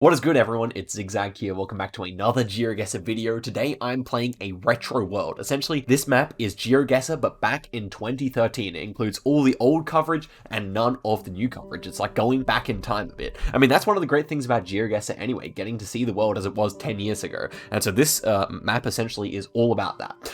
What is good, everyone? It's Zigzag here. Welcome back to another Geoguessr video. Today I'm playing a retro world. Essentially, this map is Geoguessr, but back in 2013. It includes all the old coverage and none of the new coverage. It's like going back in time a bit. I mean, that's one of the great things about Geoguessr anyway, getting to see the world as it was 10 years ago. And so this map essentially is all about that.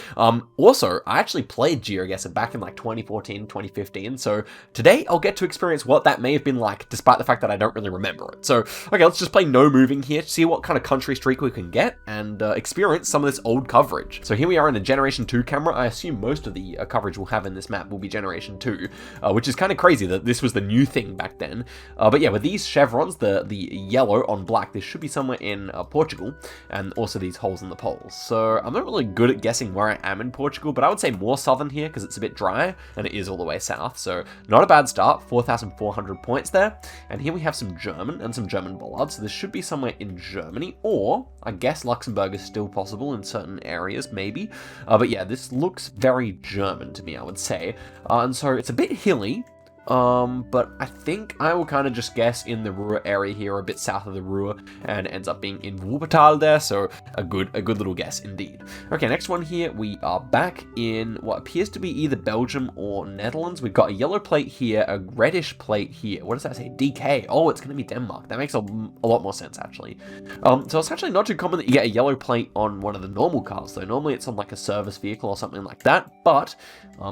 Also, I actually played Geoguessr back in like 2014, 2015. So today I'll get to experience what that may have been like, despite the fact that I don't really remember it. So, okay, let's just play no moving here to see what kind of country streak we can get and experience some of this old coverage. So here we are in a Generation 2 camera. I assume most of the coverage we'll have in this map will be Generation 2, which is kind of crazy that this was the new thing back then. But yeah, with these chevrons, the yellow on black, this should be somewhere in Portugal, and also these holes in the poles. So I'm not really good at guessing where I am in Portugal, but I would say more southern here because it's a bit dry and it is all the way south. So not a bad start, 4,400 points there. And here we have some German and some German bollards. So this should be somewhere in Germany, or I guess Luxembourg is still possible in certain areas, maybe. But yeah, this looks very German to me, I would say. And so it's a bit hilly. But I think I will kind of just guess in the Ruhr area here, a bit south of the Ruhr, and it ends up being in Wuppertal there, so a good little guess indeed. Okay, next one here, we are back in what appears to be either Belgium or Netherlands. We've got a yellow plate here, a reddish plate here. What does that say? DK. Oh, it's going to be Denmark. That makes a lot more sense, actually. So it's actually not too common that you get a yellow plate on one of the normal cars, though. Normally it's on like a service vehicle or something like that, but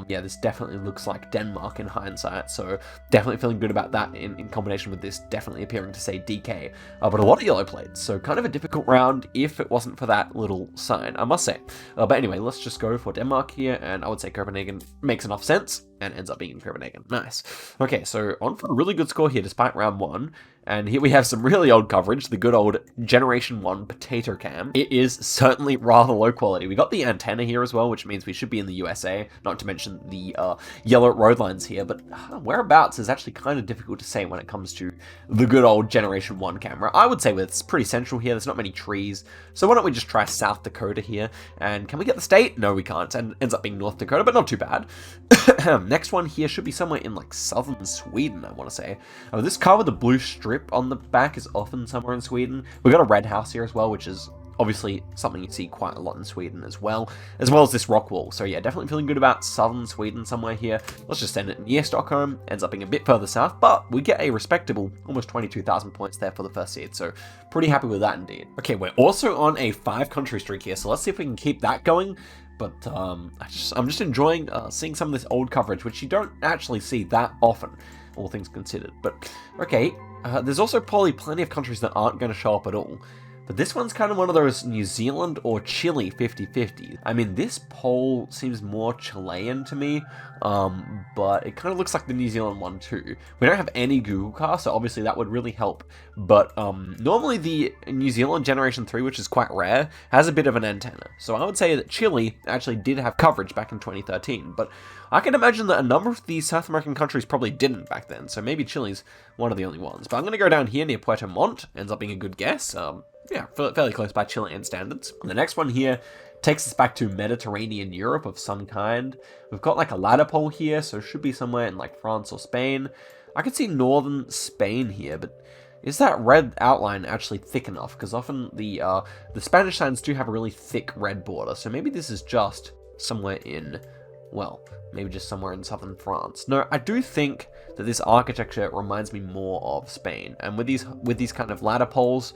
yeah, this definitely looks like Denmark in hindsight, so definitely feeling good about that in combination with this definitely appearing to say DK. But a lot of yellow plates, so kind of a difficult round if it wasn't for that little sign, I must say. But anyway, let's just go for Denmark here, and I would say Copenhagen makes enough sense, and ends up being in Copenhagen. Nice. Okay, so on for a really good score here despite round one. And here we have some really old coverage, the good old Generation 1 potato cam. It is certainly rather low quality. We got the antenna here as well, which means we should be in the USA, not to mention the yellow road lines here, but whereabouts is actually kind of difficult to say when it comes to the good old Generation 1 camera. I would say it's pretty central here, there's not many trees, so why don't we just try South Dakota here, and can we get the state? No, we can't, and it ends up being North Dakota, but not too bad. Next one here should be somewhere in like southern Sweden, I want to say. This car with the blue strip on the back is often somewhere in Sweden. We've got a red house here as well, which is obviously something you see quite a lot in Sweden as well as this rock wall. So yeah, definitely feeling good about southern Sweden somewhere here. Let's just send it near Stockholm. Ends up being a bit further south, but we get a respectable almost 22,000 points there for the first seed. So pretty happy with that indeed. Okay, we're also on a 5-country streak here, so let's see if we can keep that going. But I'm just enjoying seeing some of this old coverage, which you don't actually see that often, all things considered. But okay, there's also probably plenty of countries that aren't going to show up at all. But this one's kind of one of those New Zealand or Chile 50-50. I mean, this poll seems more Chilean to me, but it kind of looks like the New Zealand one too. We don't have any Google cars, so obviously that would really help. But normally the New Zealand Generation 3, which is quite rare, has a bit of an antenna. So I would say that Chile actually did have coverage back in 2013, but I can imagine that a number of these South American countries probably didn't back then, so maybe Chile's one of the only ones. But I'm going to go down here near Puerto Montt, ends up being a good guess. Yeah, fairly close by Chilean standards. And the next one here takes us back to Mediterranean Europe of some kind. We've got like a ladder pole here, so it should be somewhere in like France or Spain. I could see northern Spain here, but is that red outline actually thick enough? Because often the Spanish signs do have a really thick red border, so maybe this is just somewhere in, well, maybe just somewhere in southern France. No, I do think that this architecture reminds me more of Spain, and with these kind of ladder poles,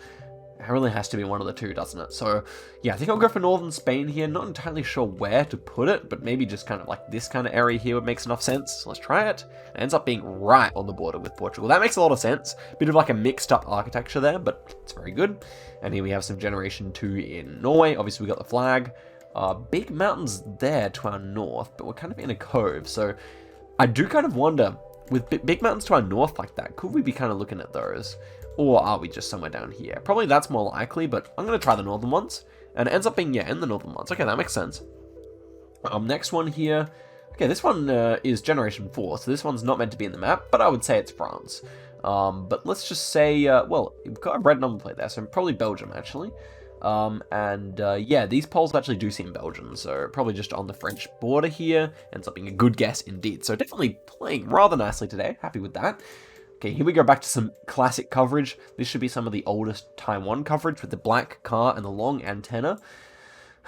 it really has to be one of the two, doesn't it? So yeah, I think I'll go for northern Spain here. Not entirely sure where to put it, but maybe just kind of like this kind of area here would make enough sense. So let's try it. It ends up being right on the border with Portugal. That makes a lot of sense. Bit of like a mixed up architecture there, but it's very good. And here we have some Generation 2 in Norway. Obviously we got the flag. Big mountains there to our north, but we're kind of in a cove. So I do kind of wonder, with big mountains to our north like that, could we be kind of looking at those? Or are we just somewhere down here? Probably that's more likely, but I'm going to try the northern ones. And it ends up being, yeah, in the northern ones. Okay, that makes sense. Next one here. Okay, this one is Generation 4, so this one's not meant to be in the map, but I would say it's France. But let's just say, well, we've got a red number plate there, so probably Belgium, actually. Yeah, these poles actually do seem Belgian, so probably just on the French border here. Ends up being a good guess indeed. So definitely playing rather nicely today. Happy with that. Okay, here we go back to some classic coverage. This should be some of the oldest Taiwan coverage with the black car and the long antenna.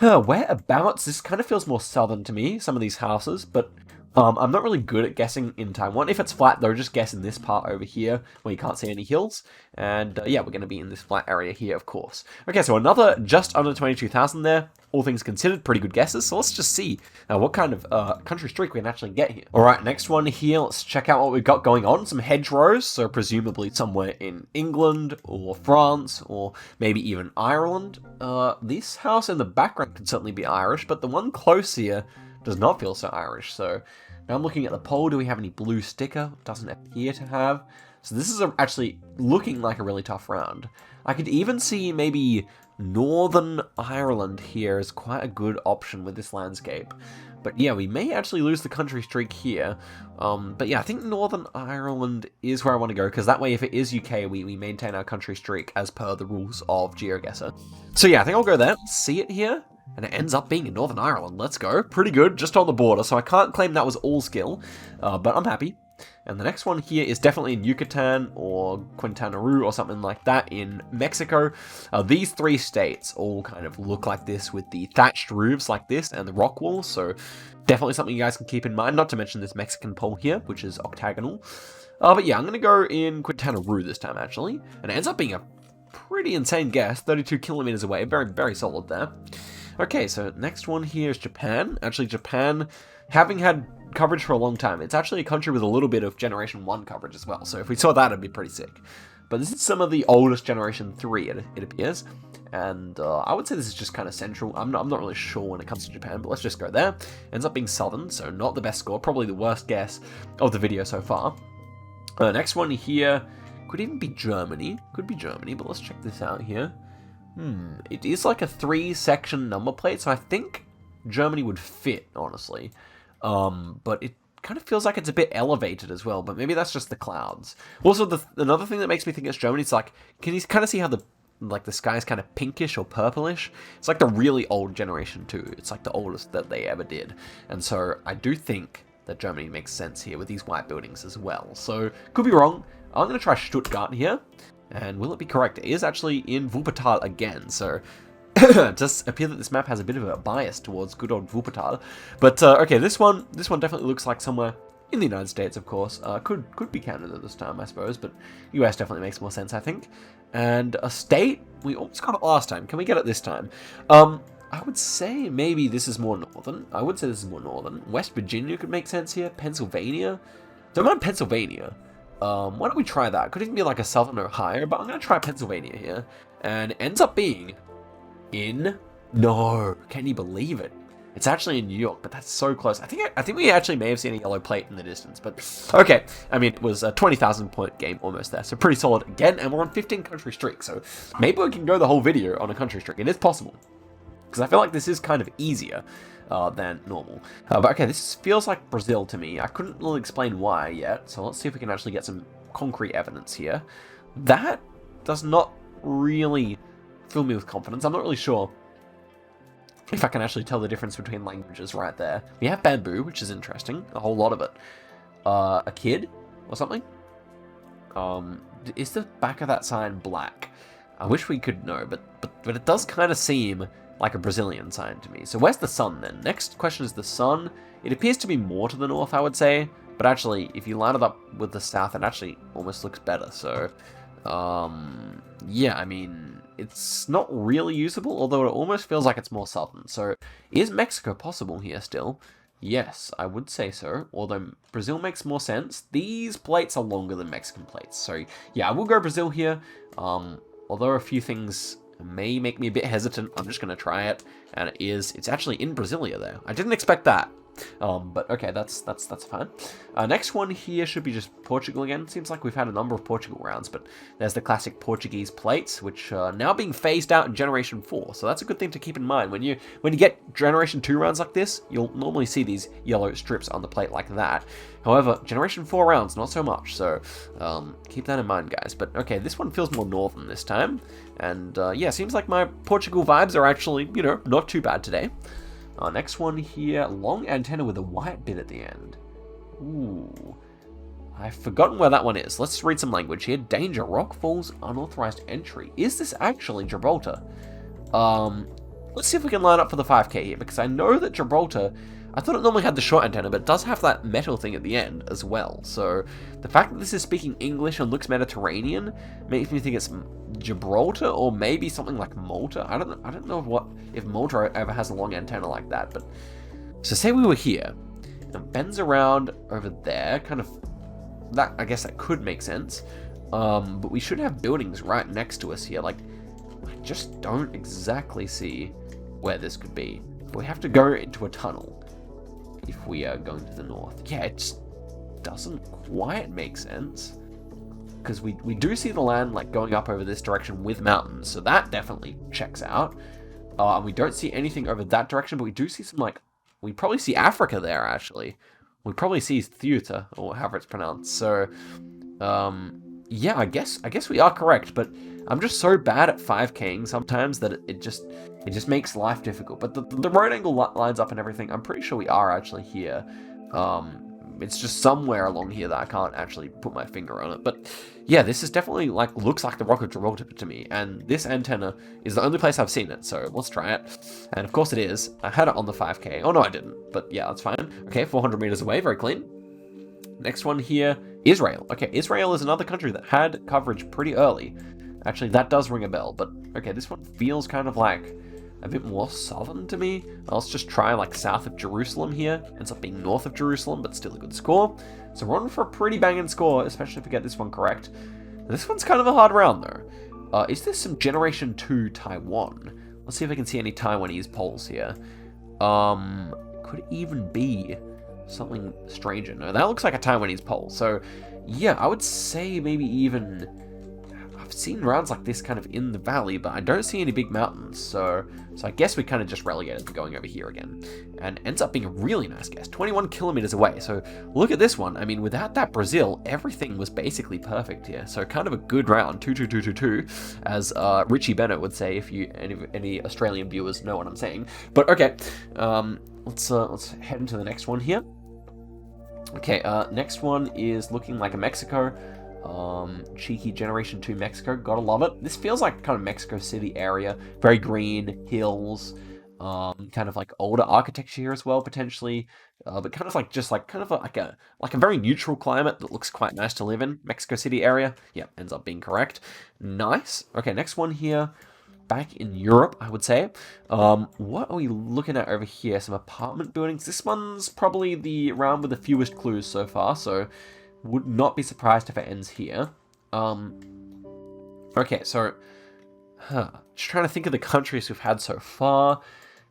Whereabouts? This kind of feels more southern to me, some of these houses, but I'm not really good at guessing in Taiwan. If it's flat, though, just guess in this part over here where you can't see any hills. And yeah, we're going to be in this flat area here, of course. Okay, so another just under 22,000 there. All things considered, pretty good guesses. So let's just see what kind of country streak we can actually get here. All right, next one here. Let's check out what we've got going on. Some hedgerows, so presumably somewhere in England or France or maybe even Ireland. This house in the background could certainly be Irish, but the one close here does not feel so Irish. So now I'm looking at the poll. Do we have any blue sticker? Doesn't appear to have. So this is actually looking like a really tough round. I could even see maybe Northern Ireland here is quite a good option with this landscape. But yeah, we may actually lose the country streak here. But yeah, I think Northern Ireland is where I want to go, because that way if it is UK, we maintain our country streak as per the rules of Geoguessr. So yeah, I think I'll go there. See it here? And it ends up being in Northern Ireland. Let's go. Pretty good, just on the border, so I can't claim that was all skill, but I'm happy. And the next one here is definitely in Yucatan or Quintana Roo or something like that in Mexico. These three states all kind of look like this with the thatched roofs like this and the rock walls, so definitely something you guys can keep in mind, not to mention this Mexican pole here, which is octagonal. But yeah, I'm going to go in Quintana Roo this time, actually. And it ends up being a pretty insane guess, 32 kilometers away, very, very solid there. Okay, so next one here is Japan. Actually, Japan, having had coverage for a long time, it's actually a country with a little bit of Generation 1 coverage as well. So if we saw that, it'd be pretty sick. But this is some of the oldest Generation 3, it appears. And I would say this is just kind of central. I'm not really sure when it comes to Japan, but let's just go there. Ends up being southern, so not the best score. Probably the worst guess of the video so far. Next one here could even be Germany. Could be Germany, but let's check this out here. It is like a 3-section number plate, so I think Germany would fit, honestly. But it kind of feels like it's a bit elevated as well, but maybe that's just the clouds. Also, another thing that makes me think it's Germany is like, can you kind of see how the sky is kind of pinkish or purplish? It's like the really old Generation 2. It's like the oldest that they ever did. And so I do think that Germany makes sense here with these white buildings as well. So, could be wrong. I'm going to try Stuttgart here. And will it be correct? It is actually in Wuppertal again, so it does appear that this map has a bit of a bias towards good old Wuppertal. But okay, this one definitely looks like somewhere in the United States, of course. Could be Canada this time, I suppose, but US definitely makes more sense, I think. And a state, we almost got it last time. Can we get it this time? I would say maybe this is more northern. West Virginia could make sense here. Pennsylvania. Don't mind Pennsylvania. Why don't we try that? Could even be like a southern Ohio, but I'm going to try Pennsylvania here. And it ends up being in... No, can you believe it? It's actually in New York, but that's so close. I think we actually may have seen a yellow plate in the distance, but okay. I mean, it was a 20,000 point game almost there, so pretty solid again, and we're on 15 country streak, so maybe we can go the whole video on a country streak. It is possible, because I feel like this is kind of easier than normal. But okay, this feels like Brazil to me. I couldn't really explain why yet, so let's see if we can actually get some concrete evidence here. That does not really fill me with confidence. I'm not really sure if I can actually tell the difference between languages right there. We have bamboo, which is interesting, a whole lot of it. A kid or something? Is the back of that sign black? I wish we could know, but it does kind of seem like a Brazilian sign to me. So where's the sun then? Next question is the sun. It appears to be more to the north, I would say, but actually, if you line it up with the south, it actually almost looks better. So, yeah, I mean, it's not really usable, although it almost feels like it's more southern. So, is Mexico possible here still? Yes, I would say so, although Brazil makes more sense. These plates are longer than Mexican plates, so yeah, I will go Brazil here. Although a few things may make me a bit hesitant, I'm just going to try it, and it's actually in Brasilia there. I didn't expect that. But okay, that's fine. Next one here should be just Portugal again. Seems like we've had a number of Portugal rounds, but there's the classic Portuguese plates, which are now being phased out in Generation 4. So that's a good thing to keep in mind. When you get Generation 2 rounds like this, you'll normally see these yellow strips on the plate like that. However, Generation 4 rounds, not so much. So keep that in mind, guys. But okay, this one feels more northern this time. And yeah, seems like my Portugal vibes are actually, not too bad today. Next one here, long antenna with a white bit at the end. Ooh. I've forgotten where that one is. Let's read some language here. Danger, rock falls, unauthorized entry. Is this actually Gibraltar? Let's see if we can line up for the 5K here, because I know that Gibraltar, I thought it normally had the short antenna, but it does have that metal thing at the end as well. So the fact that this is speaking English and looks Mediterranean makes me think it's Gibraltar, or maybe something like Malta. I don't know if Malta ever has a long antenna like that. But so say we were here, and it bends around over there, kind of. That, I guess that could make sense, but we should have buildings right next to us here. Like, I just don't exactly see where this could be. We have to go into a tunnel if we are going to the north. Yeah, it just doesn't quite make sense, because we do see the land like going up over this direction with mountains, so that definitely checks out. And we don't see anything over that direction, but we do see some, like, we probably see Africa there actually. We probably see Theuta, or however it's pronounced. So, yeah, I guess we are correct. But I'm just so bad at 5K'ing sometimes that it just makes life difficult. But the road angle lines up and everything. I'm pretty sure we are actually here. It's just somewhere along here that I can't actually put my finger on it. But yeah, this is definitely like looks like the Rock of Gibraltar to me. And this antenna is the only place I've seen it. So let's try it. And of course it is. I had it on the 5K. Oh no, I didn't. But yeah, that's fine. Okay, 400 meters away. Very clean. Next one here, Israel. Okay, Israel is another country that had coverage pretty early. Actually, that does ring a bell. But okay, this one feels kind of like a bit more southern to me. Let's just try like south of Jerusalem here. Ends up being north of Jerusalem, but still a good score. So we're on for a pretty banging score, especially if we get this one correct. This one's kind of a hard round though. Is this some Generation 2 Taiwan? Let's see if I can see any Taiwanese polls here. Could it even be something stranger? No, that looks like a Taiwanese poll. So yeah, I would say maybe even, I've seen rounds like this kind of in the valley, but I don't see any big mountains, so I guess we kind of just relegated to going over here again. And ends up being a really nice guess, 21 kilometers away. So look at this one. I mean, without that Brazil, everything was basically perfect here. So kind of a good round, 2-2-2-2-2, as Richie Bennett would say, if you any Australian viewers know what I'm saying. But okay, let's head into the next one here. Okay, next one is looking like a Mexico. Cheeky Generation 2 Mexico, gotta love it. This feels like kind of Mexico City area, very green, hills, kind of like older architecture here as well, potentially, but kind of like like a very neutral climate that looks quite nice to live in. Mexico City area, yeah, ends up being correct. Nice. Okay, next one here, back in Europe, I would say. What are we looking at over here? Some apartment buildings. This one's probably the round with the fewest clues so far, so would not be surprised if it ends here. Okay, so just trying to think of the countries we've had so far.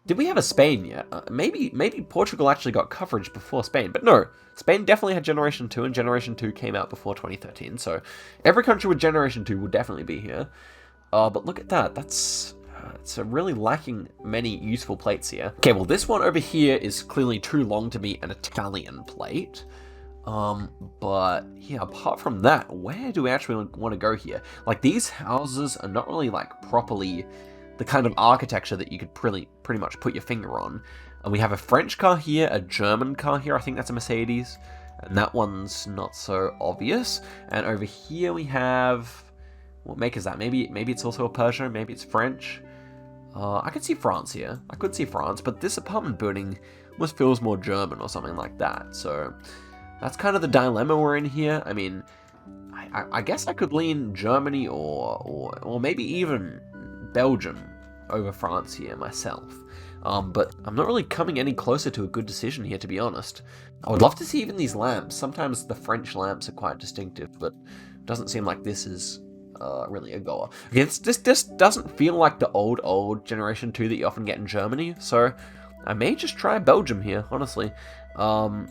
Did we have a Spain yet? Maybe Portugal actually got coverage before Spain, but no, Spain definitely had Generation 2, and Generation 2 came out before 2013, so every country with Generation 2 will definitely be here. But look at that, it's really lacking many useful plates here. Okay, well this one over here is clearly too long to be an Italian plate. But yeah, apart from that, where do we actually want to go here? Like, these houses are not really like properly the kind of architecture that you could pretty much put your finger on. And we have a French car here, a German car here, I think that's a Mercedes, and that one's not so obvious. And over here we have, what make is that? Maybe it's also a Peugeot, maybe it's French. I could see France here. I could see France, but this apartment building almost feels more German or something like that. So that's kind of the dilemma we're in here. I mean, I guess I could lean Germany or maybe even Belgium over France here myself. But I'm not really coming any closer to a good decision here, to be honest. I would love to see even these lamps. Sometimes the French lamps are quite distinctive, but it doesn't seem like this is really a goer. Okay, this doesn't feel like the old Generation 2 that you often get in Germany, so I may just try Belgium here, honestly.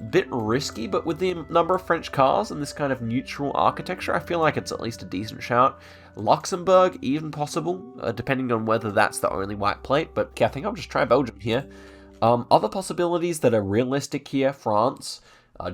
Bit risky, but with the number of French cars and this kind of neutral architecture, I feel like it's at least a decent shout. Luxembourg, even possible, depending on whether that's the only white plate, but yeah, I think I'll just try Belgium here. Other possibilities that are realistic here, France,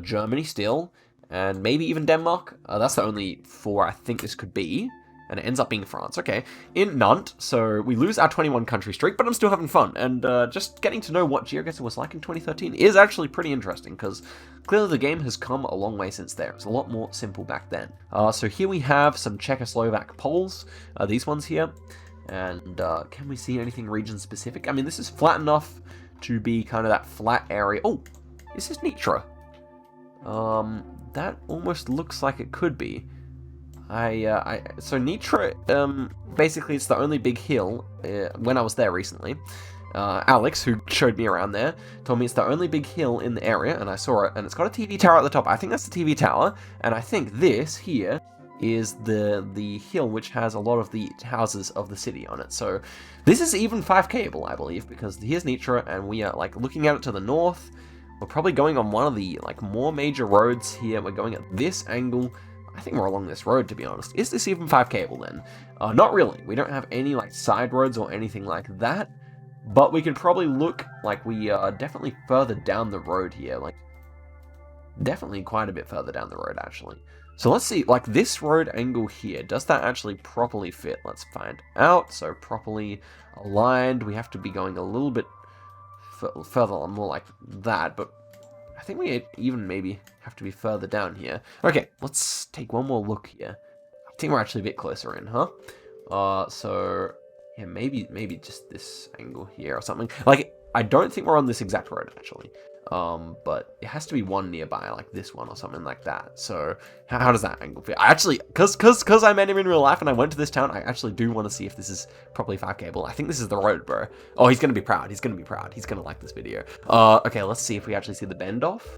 Germany still, and maybe even Denmark. That's the only four I think this could be. and it ends up being France. Okay, in Nantes, so we lose our 21 country streak, but I'm still having fun, and just getting to know what Geoguessr was like in 2013 is actually pretty interesting, because clearly the game has come a long way since there. It's a lot more simple back then. So here we have some Czechoslovak polls, these ones here, and can we see anything region specific? I mean, this is flat enough to be kind of that flat area. Oh, is this Nitra? That almost looks like it could be. So Nitra, basically it's the only big hill, when I was there recently. Alex, who showed me around there, told me it's the only big hill in the area, and I saw it, and it's got a TV tower at the top. I think that's the TV tower, and I think this here is the hill which has a lot of the houses of the city on it. So this is even 5Kable, I believe, because here's Nitra, and we are like looking at it to the north. We're probably going on one of the like more major roads here. We're going at this angle. I think we're along this road, to be honest. Is this even 5Kable then? Not really. We don't have any like side roads or anything like that, but we could probably look like we are definitely further down the road here, like definitely quite a bit further down the road actually. So let's see, like this road angle here, does that actually properly fit? Let's find out. So properly aligned, we have to be going a little bit further, more like that, but I think we even maybe have to be further down here. Okay, let's take one more look here. I think we're actually a bit closer in, huh? So yeah, maybe just this angle here or something. Like, I don't think we're on this exact road actually. But it has to be one nearby, like this one or something like that. So how does that angle fit? I actually, cause I met him in real life and I went to this town, I actually do want to see if this is properly 5Kable. I think this is the road, bro. Oh, he's gonna be proud. He's gonna be proud. He's gonna like this video. Okay, let's see if we actually see the bend off.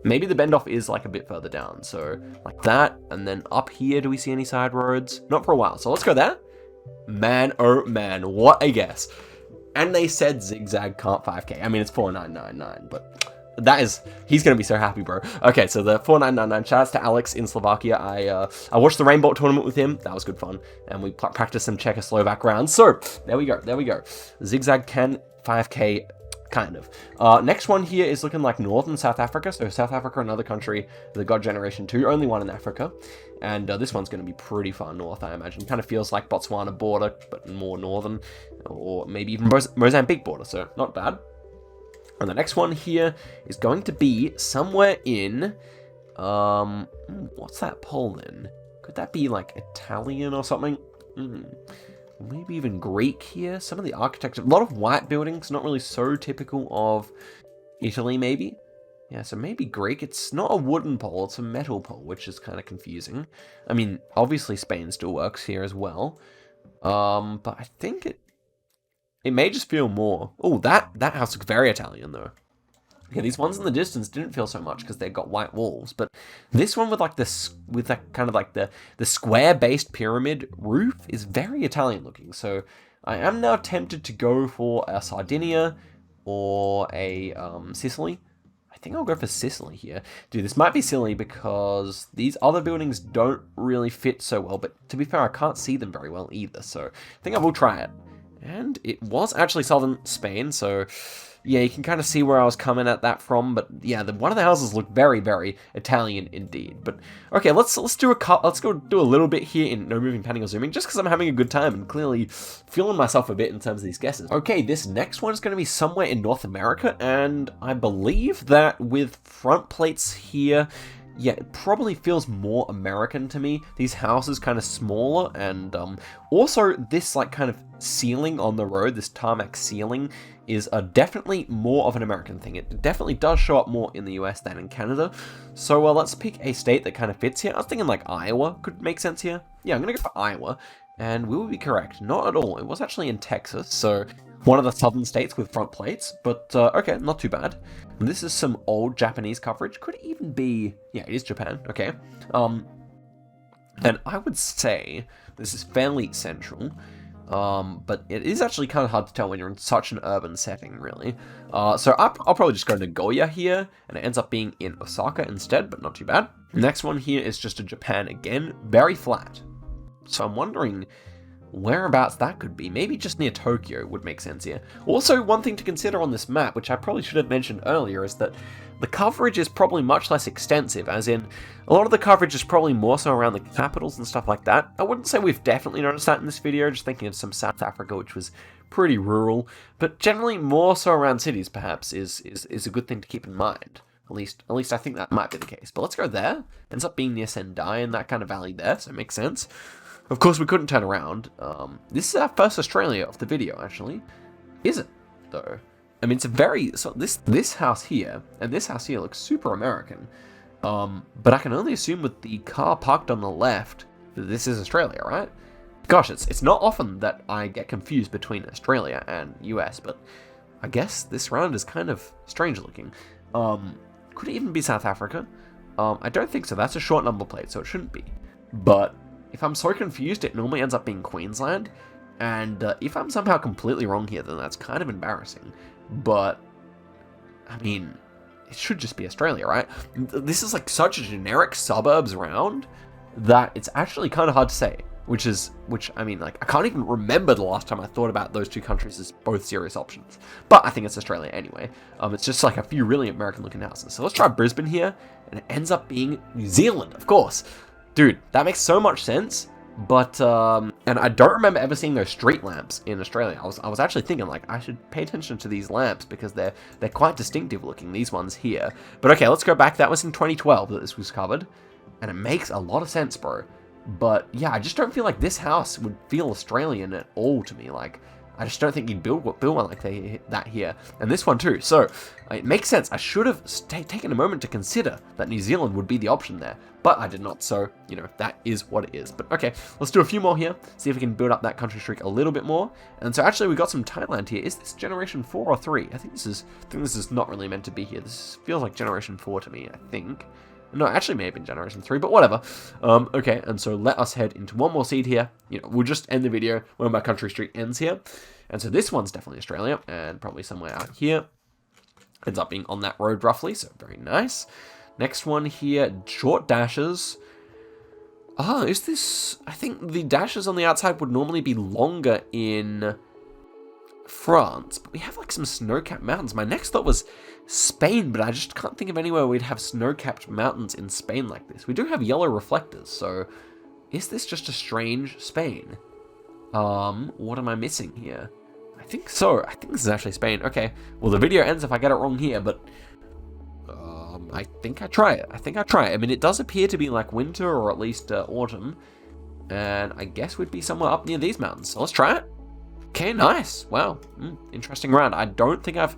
Maybe the bend off is like a bit further down. So like that, and then up here, do we see any side roads? Not for a while. So let's go there. Man, oh man, what a guess. And they said zigzag can't 5K. I mean, it's 4999, but that is, he's gonna be so happy, bro. Okay, so the 4999, shoutouts to Alex in Slovakia. I watched the Rainbow tournament with him. That was good fun, and we practiced some Czechoslovak rounds. So there we go. Zigzag can 5K, kind of. Next one here is looking like northern South Africa. So South Africa, another country, the God Generation 2, only one in Africa. And this one's going to be pretty far north, I imagine. Kind of feels like Botswana border, but more northern, or maybe even Mozambique border, so not bad. And the next one here is going to be somewhere in, what's that pole then? Could that be like Italian or something? Maybe even Greek here. Some of the architecture, a lot of white buildings, not really so typical of Italy, maybe. Yeah, so maybe Greek. It's not a wooden pole, it's a metal pole, which is kind of confusing. I mean, obviously Spain still works here as well. But I think it may just feel more. Oh, that house looks very Italian though. Yeah, these ones in the distance didn't feel so much because they've got white walls, but this one with like this, with that kind of like the square-based pyramid roof is very Italian looking. So I am now tempted to go for a Sardinia or a Sicily. I think I'll go for Sicily here. Dude, this might be silly because these other buildings don't really fit so well, but to be fair, I can't see them very well either, so I think I will try it. And it was actually southern Spain, so yeah, you can kind of see where I was coming at that from, but yeah, one of the houses looked very, very Italian indeed. But okay, let's go do a little bit here in no moving, panning, or zooming, just because I'm having a good time and clearly feeling myself a bit in terms of these guesses. Okay, this next one is going to be somewhere in North America, and I believe that with front plates here, yeah, it probably feels more American to me. These houses kind of smaller, and also this like kind of ceiling on the road, this tarmac ceiling, is definitely more of an American thing. It definitely does show up more in the US than in Canada. So let's pick a state that kind of fits here. I was thinking like Iowa could make sense here. Yeah, I'm gonna go for Iowa, and we will be correct. Not at all. It was actually in Texas, so one of the southern states with front plates, but okay, not too bad. And this is some old Japanese coverage. Could even be, yeah, it is Japan, okay. And I would say this is fairly central, but it is actually kind of hard to tell when you're in such an urban setting, really. So I'll probably just go to Nagoya here, and it ends up being in Osaka instead, but not too bad. Next one here is just a Japan again, very flat. So I'm wondering, whereabouts that could be. Maybe just near Tokyo would make sense here. Also, one thing to consider on this map, which I probably should have mentioned earlier, is that the coverage is probably much less extensive, as in, a lot of the coverage is probably more so around the capitals and stuff like that. I wouldn't say we've definitely noticed that in this video, just thinking of some South Africa, which was pretty rural, but generally more so around cities, perhaps, is a good thing to keep in mind. At least I think that might be the case. But let's go there. Ends up being near Sendai and that kind of valley there, so it makes sense. Of course, we couldn't turn around. This is our first Australia of the video, actually. Is it, though? I mean, it's a very... So this house here and this house here looks super American. But I can only assume with the car parked on the left that this is Australia, right? Gosh, it's not often that I get confused between Australia and US, but I guess this round is kind of strange looking. Could it even be South Africa? I don't think so. That's a short number plate, so it shouldn't be. But if I'm so confused, it normally ends up being Queensland. And if I'm somehow completely wrong here, then that's kind of embarrassing. But, I mean, it should just be Australia, right? This is like such a generic suburbs round that it's actually kind of hard to say. Which, I mean, like, I can't even remember the last time I thought about those two countries as both serious options. But I think it's Australia anyway. It's just like a few really American-looking houses. So let's try Brisbane here, and it ends up being New Zealand, of course. Dude, that makes so much sense. But, and I don't remember ever seeing those street lamps in Australia. I was actually thinking, like, I should pay attention to these lamps because they're quite distinctive looking, these ones here. But okay, let's go back. That was in 2012 that this was covered. And it makes a lot of sense, bro. But yeah, I just don't feel like this house would feel Australian at all to me. Like, I just don't think you'd build one like that here. And this one too. So it makes sense. I should have taken a moment to consider that New Zealand would be the option there. But I did not. So, you know, that is what it is. But okay, let's do a few more here. See if we can build up that country streak a little bit more. And so actually we got some Thailand here. Is this generation 4 or 3? I think this is not really meant to be here. This feels like generation 4 to me, I think. No, actually may have been generation 3, but whatever. Okay, and so let us head into one more seed here. You know, we'll just end the video when my country streak ends here. And so this one's definitely Australia, and probably somewhere out here. Ends up being on that road roughly, so very nice. Next one here, short dashes. Ah, is this... I think the dashes on the outside would normally be longer in France, but we have like some snow-capped mountains. My next thought was Spain, but I just can't think of anywhere we'd have snow-capped mountains in Spain like this. We do have yellow reflectors, so is this just a strange Spain? What am I missing here? I think so. I think this is actually Spain. Okay, well, the video ends if I get it wrong here, but I think I try it. I mean, it does appear to be like winter or at least autumn, and I guess we'd be somewhere up near these mountains, so let's try it. Okay, nice. Wow, interesting round. I don't think I've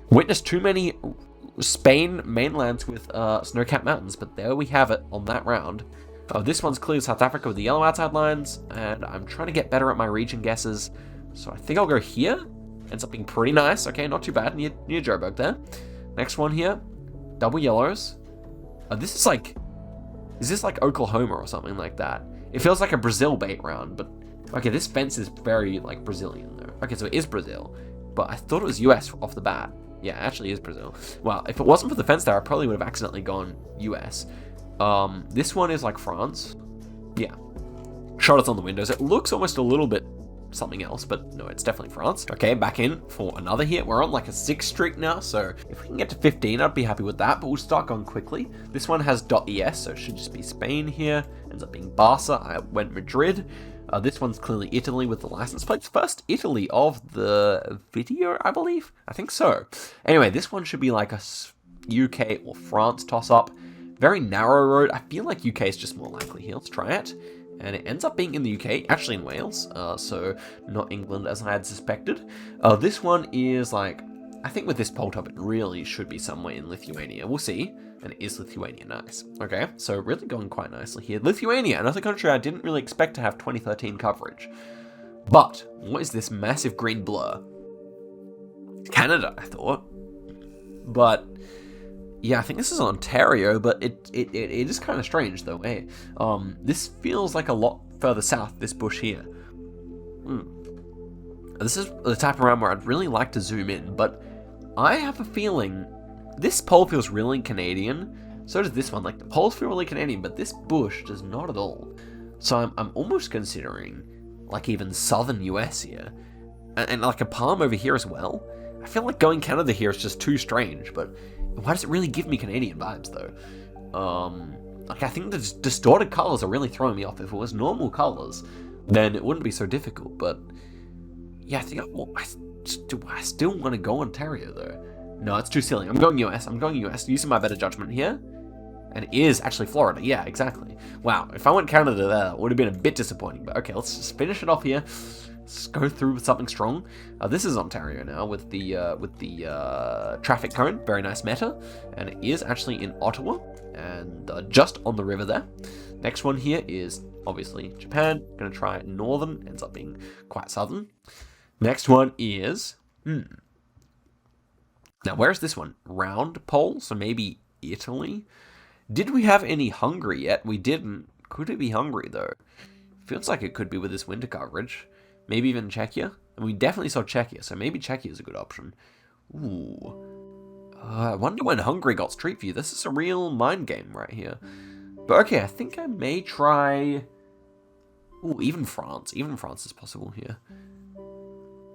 witnessed too many Spain mainlands with snow-capped mountains, but there we have it on that round. This one's clearly South Africa with the yellow outside lines, and I'm trying to get better at my region guesses, so I think I'll go here. Ends up being pretty nice. Okay, not too bad, near Joburg there. Next one here, double yellows. This is like, is this like Oklahoma or something like that? It feels like a Brazil bait round, but okay, this fence is very like Brazilian though. Okay, so it is Brazil, but I thought it was US off the bat. Yeah, it actually is Brazil. Well, if it wasn't for the fence there, I probably would have accidentally gone US. This one is like France. Yeah. Shoutouts on the windows. It looks almost a little bit something else, but no, it's definitely France. Okay, back in for another here. We're on like a 6 streak now, so if we can get to 15, I'd be happy with that, but we'll start going quickly. This one has .es, so it should just be Spain here. Ends up being Barca. I went Madrid. This one's clearly Italy with the license plates. First Italy of the video, I believe. I think so. Anyway, this one should be like a UK or France toss-up. Very narrow road. I feel like UK is just more likely here. Let's try it. And it ends up being in the UK, actually in Wales, so not England as I had suspected. This one is like, I think with this pole top, it really should be somewhere in Lithuania. We'll see. And it is Lithuania, nice. Okay, so really going quite nicely here. Lithuania, another country I didn't really expect to have 2013 coverage. But, what is this massive green blur? Canada, I thought. But, yeah, I think this is Ontario, but it is kind of strange though, eh? This feels like a lot further south, this bush here. This is the type of round where I'd really like to zoom in, but I have a feeling this pole feels really Canadian. So does this one. Like, the poles feel really Canadian, but this bush does not at all. So I'm almost considering like even southern US here. And like a palm over here as well. I feel like going Canada here is just too strange, but why does it really give me Canadian vibes though? Like I think the distorted colors are really throwing me off. If it was normal colors, then it wouldn't be so difficult, but yeah, I think I still want to go Ontario though. No, it's too silly. I'm going US. I'm going US, using my better judgment here. And it is actually Florida. Yeah, exactly. Wow, if I went Canada there, that would have been a bit disappointing. But okay, let's just finish it off here. Let's go through with something strong. This is Ontario now with the traffic cone. Very nice meta. And it is actually in Ottawa and just on the river there. Next one here is obviously Japan. Gonna try northern. Ends up being quite southern. Next one is now where's this one? Round pole. So maybe Italy. Did we have any Hungary yet? We didn't. Could it be Hungary, though? Feels like it could be with this winter coverage. Maybe even Czechia? And we definitely saw Czechia, so maybe Czechia is a good option. Ooh. I wonder when Hungary got Street View. This is a real mind game right here. But okay, I think I may try... Ooh, even France. Even France is possible here.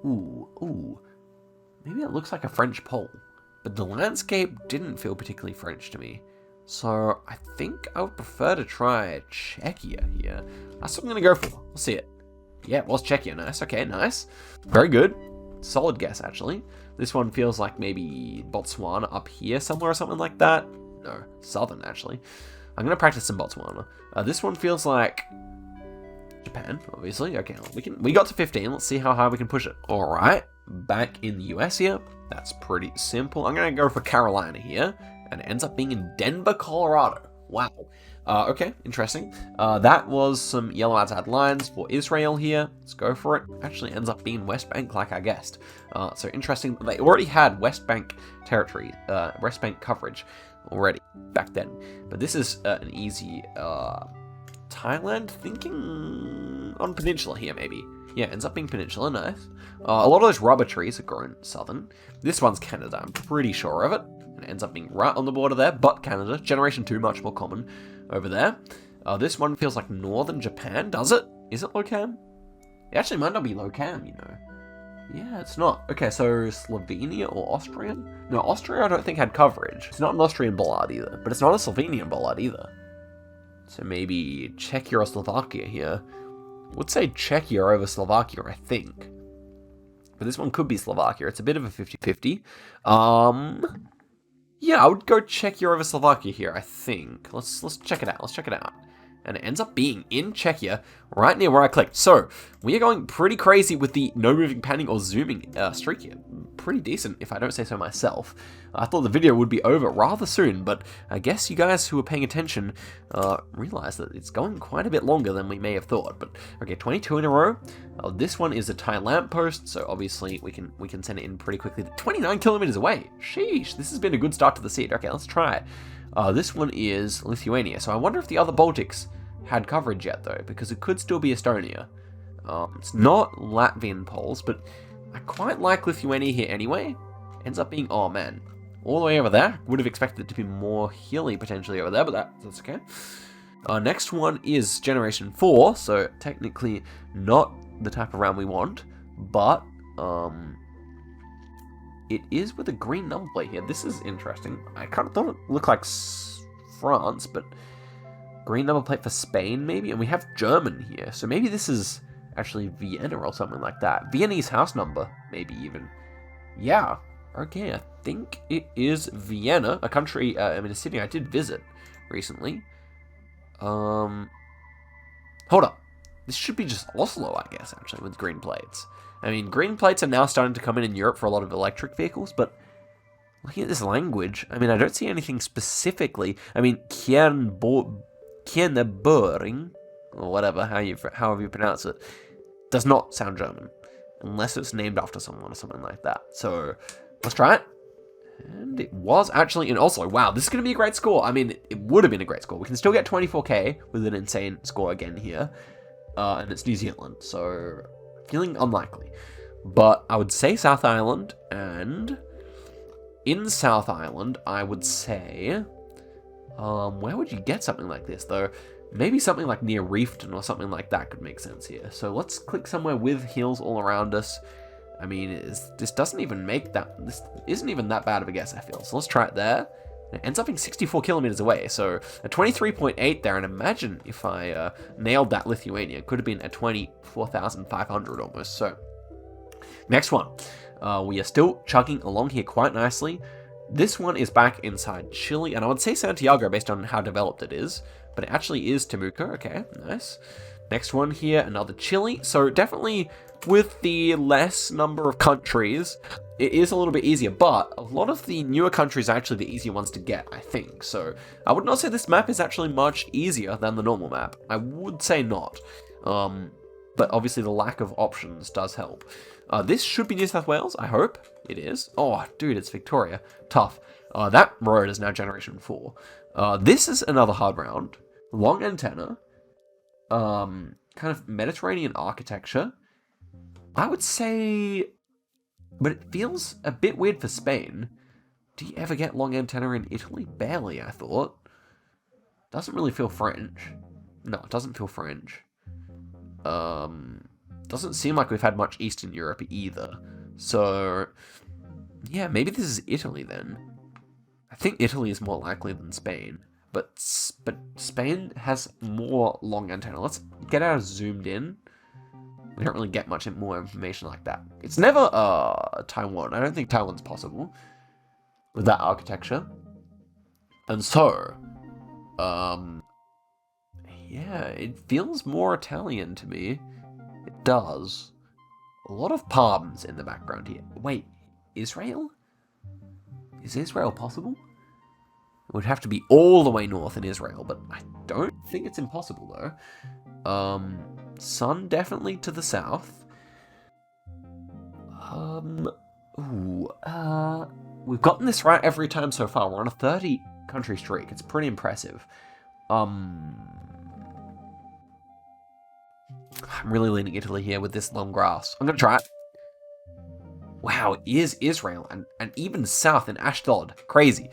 Ooh. Maybe it looks like a French pole. But the landscape didn't feel particularly French to me. So I think I would prefer to try Czechia here. That's what I'm going to go for. We'll see it. Yeah, it was Czechia. Nice. Okay, nice. Very good. Solid guess, actually. This one feels like maybe Botswana up here somewhere or something like that. No, southern, actually. I'm going to practice some Botswana. This one feels like Japan, obviously. Okay, we got to 15. Let's see how high we can push it. All right. Back in the US here. That's pretty simple. I'm going to go for Carolina here. And it ends up being in Denver, Colorado. Wow. Okay, interesting. That was some yellow outside lines for Israel here. Let's go for it. Actually ends up being West Bank like I guessed. So interesting. They already had West Bank territory, West Bank coverage already back then. But this is an easy Thailand, thinking on Peninsula here maybe. Yeah, ends up being Peninsula, nice. A lot of those rubber trees are grown southern. This one's Canada, I'm pretty sure of it. And it ends up being right on the border there, but Canada. Generation 2, much more common over there. This one feels like northern Japan, does it? Is it low-cam? It actually might not be low-cam, you know. Yeah, it's not. Okay, so Slovenia or Austrian? No, Austria I don't think had coverage. It's not an Austrian bollard either, but it's not a Slovenian bollard either. So maybe Czechia or Slovakia here. I would say Czechia over Slovakia, I think. But this one could be Slovakia. It's a bit of a 50-50. Yeah, I would go Czechia over Slovakia here, I think. Let's check it out. Let's check it out. And it ends up being in Czechia, right near where I clicked. So, we are going pretty crazy with the no moving, panning, or zooming streak here. Pretty decent, if I don't say so myself. I thought the video would be over rather soon, but I guess you guys who are paying attention realize that it's going quite a bit longer than we may have thought. But, okay, 22 in a row. This one is a Thai lamppost, so obviously we can send it in pretty quickly. 29 kilometers away. Sheesh, this has been a good start to the seed. Okay, let's try it. This one is Lithuania, so I wonder if the other Baltics had coverage yet, though, because it could still be Estonia. It's not Latvian polls, but I quite like Lithuania here anyway. Ends up being, oh man, all the way over there. Would have expected it to be more hilly potentially over there, but that's okay. Next one is Generation 4, so technically not the type of round we want, but it is with a green number plate here. This is interesting. I kind of thought it looked like France, but green number plate for Spain, maybe? And we have German here, so maybe this is actually Vienna or something like that. Viennese house number, maybe even. Yeah, okay, I think it is Vienna, a country, a city I did visit recently. Hold up. This should be just Oslo, I guess, actually, with green plates. I mean, green plates are now starting to come in Europe for a lot of electric vehicles, but looking at this language, I mean, I don't see anything specifically. I mean, Kjerneboring, or whatever, however you pronounce it, does not sound German, unless it's named after someone or something like that. So, let's try it. And it was actually in Oslo. Wow, this is going to be a great score. I mean, it would have been a great score. We can still get 24k with an insane score again here. And it's New Zealand, so feeling unlikely. But I would say South Island, and in South Island, I would say... where would you get something like this, though? Maybe something like near Reefton or something like that could make sense here. So let's click somewhere with hills all around us. I mean, this doesn't even make that... This isn't even that bad of a guess, I feel. So let's try it there. It ends up being 64 kilometers away, so a 23.8 there, and imagine if I nailed that Lithuania. It could have been a 24,500 almost, so... Next one. We are still chugging along here quite nicely. This one is back inside Chile, and I would say Santiago based on how developed it is, but it actually is Temuco. Okay, nice. Next one here, another Chile. So definitely with the less number of countries, it is a little bit easier, but a lot of the newer countries are actually the easier ones to get, I think. So I would not say this map is actually much easier than the normal map. I would say not. But obviously the lack of options does help. This should be New South Wales, I hope. It is. Oh, dude, it's Victoria. Tough. That road is now Generation 4. This is another hard round. Long antenna. Kind of Mediterranean architecture. I would say... But it feels a bit weird for Spain. Do you ever get long antenna in Italy? Barely, I thought. Doesn't really feel French. No, it doesn't feel French. Doesn't seem like we've had much Eastern Europe either. So, yeah, maybe this is Italy then. I think Italy is more likely than Spain. But Spain has more long antenna. Let's get our zoomed in. We don't really get much more information like that. It's never Taiwan. I don't think Taiwan's possible with that architecture. And so, yeah, it feels more Italian to me. It does. A lot of palms in the background here. Wait, Israel? Is Israel possible? It would have to be all the way north in Israel, but I don't think it's impossible though. Sun definitely to the south. We've gotten this right every time so far. We're on a 30 country streak. It's pretty impressive. I'm really leaning Italy here with this long grass. I'm gonna try it. Wow, it is Israel and even south in Ashdod. Crazy.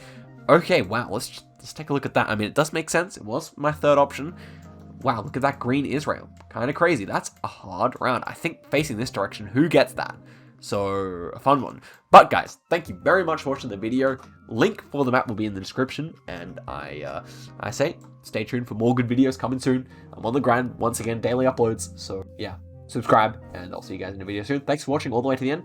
Okay, wow, let's take a look at that. I mean, it does make sense. It was my third option. Wow, look at that green Israel. Kind of crazy. That's a hard round. I think facing this direction, who gets that? So, a fun one. But guys, thank you very much for watching the video. Link for the map will be in the description. And I say, stay tuned for more good videos coming soon. I'm on the grind, once again, daily uploads. So, yeah, subscribe, and I'll see you guys in the video soon. Thanks for watching all the way to the end.